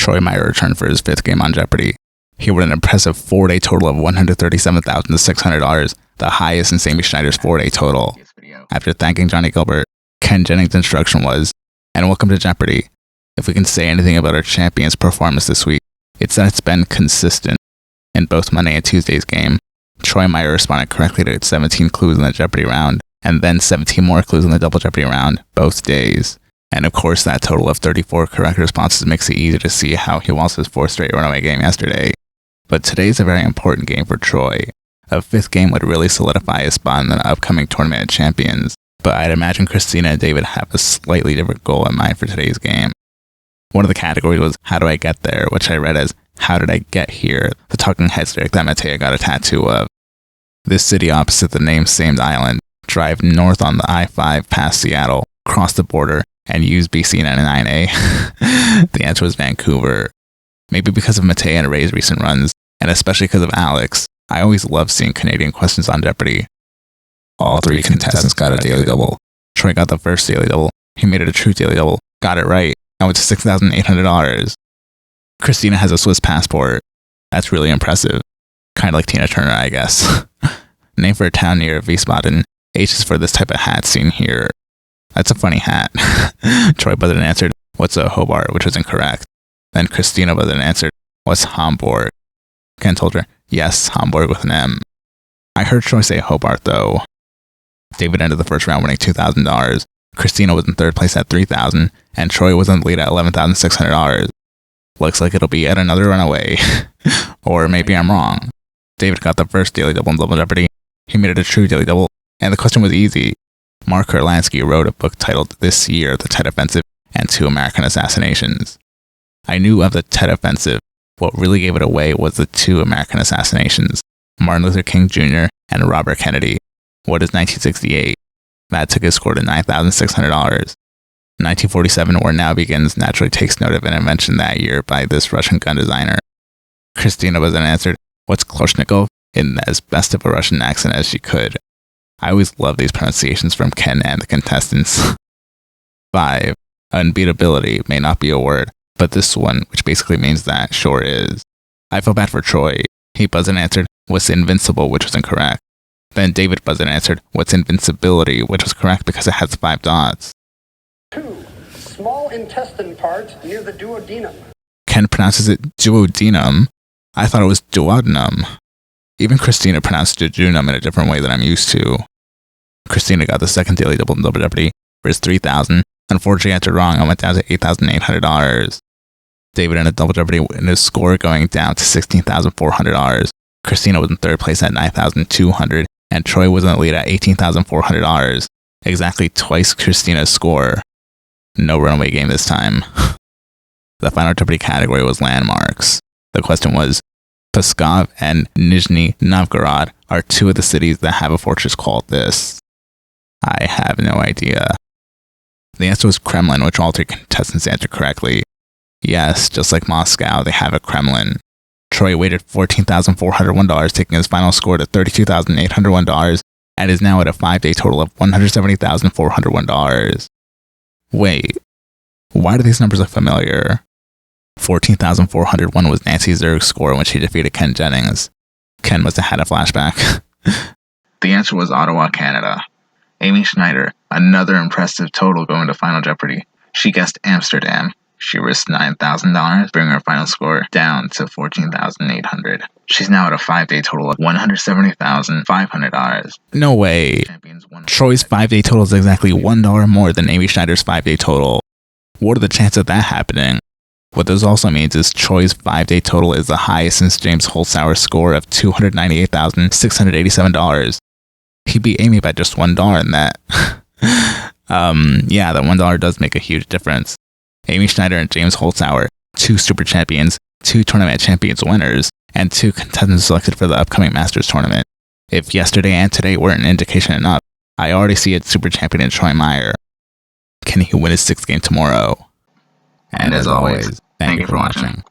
Troy Meyer returned for his 5th game on Jeopardy! He won an impressive 4-day total of $137,600, the highest in Amy Schneider's 4-day total. After thanking Johnny Gilbert, Ken Jennings' instruction was, "And welcome to Jeopardy! If we can say anything about our champion's performance this week, it's that it's been consistent." In both Monday and Tuesday's game, Troy Meyer responded correctly to 17 clues in the Jeopardy round, and then 17 more clues in the Double Jeopardy round, both days. And of course, that total of 34 correct responses makes it easy to see how he lost his 4th straight runaway game yesterday. But today's a very important game for Troy. A 5th game would really solidify his spot in the upcoming Tournament of Champions, but I'd imagine Christina and David have a slightly different goal in mind for today's game. One of the categories was "How do I get there?", which I read as "How did I get here?", the talking heads lyric that Mateo got a tattoo of. This city opposite the name-same island, drive north on the I-5 past Seattle, cross the border, and use BC 99A. The answer was Vancouver. Maybe because of Mateo and Ray's recent runs, and especially because of Alex, I always love seeing Canadian questions on Jeopardy! All 3 contestants got a daily double. Troy got the first daily double. He made it a true daily double, got it right, and went to $6,800. Christina has a Swiss passport. That's really impressive. Kind of like Tina Turner, I guess. Name for a town near Wiesbaden. H is for this type of hat seen here. That's a funny hat. Troy buzzed and answered, "What's a Hobart?", which was incorrect. Then Christina buzzed and answered, "What's Hamburg?" Ken told her, "Yes, Hamburg with an M." I heard Troy say Hobart, though. David ended the first round winning $2,000. Christina was in 3rd place at $3,000, and Troy was in the lead at $11,600. Looks like it'll be yet another runaway. Or maybe I'm wrong. David got the first daily double in Double Jeopardy. He made it a true daily double, and the question was easy. Mark Kurlansky wrote a book titled "This Year, the Tet Offensive and 2 American Assassinations." I knew of the Tet Offensive. What really gave it away was the 2 American assassinations, Martin Luther King Jr. and Robert Kennedy. What is 1968? That took his score to $9,600. 1947, Where Now Begins, naturally takes note of an invention that year by this Russian gun designer. Christina was then answered, "What's Kloshnikov?" in as best of a Russian accent as she could. I always love these pronunciations from Ken and the contestants. 5. Unbeatability may not be a word, but this one, which basically means that, sure is. I feel bad for Troy. He buzzed and answered, "What's invincible?", which was incorrect. Then David buzzed and answered, "What's invincibility?", which was correct because it has 5 dots. 2. Small intestine part near the duodenum. Ken pronounces it duodenum. I thought it was duodenum. Even Christina pronounced jejunum in a different way than I'm used to. Christina got the 2nd daily double in Double Jeopardy for his $3,000. Unfortunately, answered wrong and went down to $8,800. David ended Double Jeopardy with his score going down to $16,400. Christina was in 3rd place at $9,200, and Troy was in the lead at $18,400. Exactly twice Christina's score. No runaway game this time. The final Jeopardy category was landmarks. The question was, Pskov and Nizhny Novgorod are 2 of the cities that have a fortress called this. I have no idea. The answer was Kremlin, which all 3 contestants answered correctly. Yes, just like Moscow, they have a Kremlin. Troy waited $14,401, taking his final score to $32,801, and is now at a 5-day total of $170,401. Wait, why do these numbers look familiar? 14,401 was Nancy Zerg's score when she defeated Ken Jennings. Ken must have had a flashback. The answer was Ottawa, Canada. Amy Schneider, another impressive total going to Final Jeopardy! She guessed Amsterdam. She risked $9,000, bringing her final score down to $14,800. She's now at a 5-day total of $170,500. No way. Troy's 5-day total is exactly $1 more than Amy Schneider's 5-day total. What are the chances of that happening? What this also means is Troy's 5-day total is the highest since James Holzhauer's score of $298,687. He beat Amy by just $1 in that. Yeah, that $1 does make a huge difference. Amy Schneider and James Holzhauer, 2 Super Champions, 2 Tournament Champions winners, and 2 contestants selected for the upcoming Masters tournament. If yesterday and today weren't an indication enough, I already see a Super Champion in Troy Meyer. Can he win his 6th game tomorrow? And as always, thank you for watching.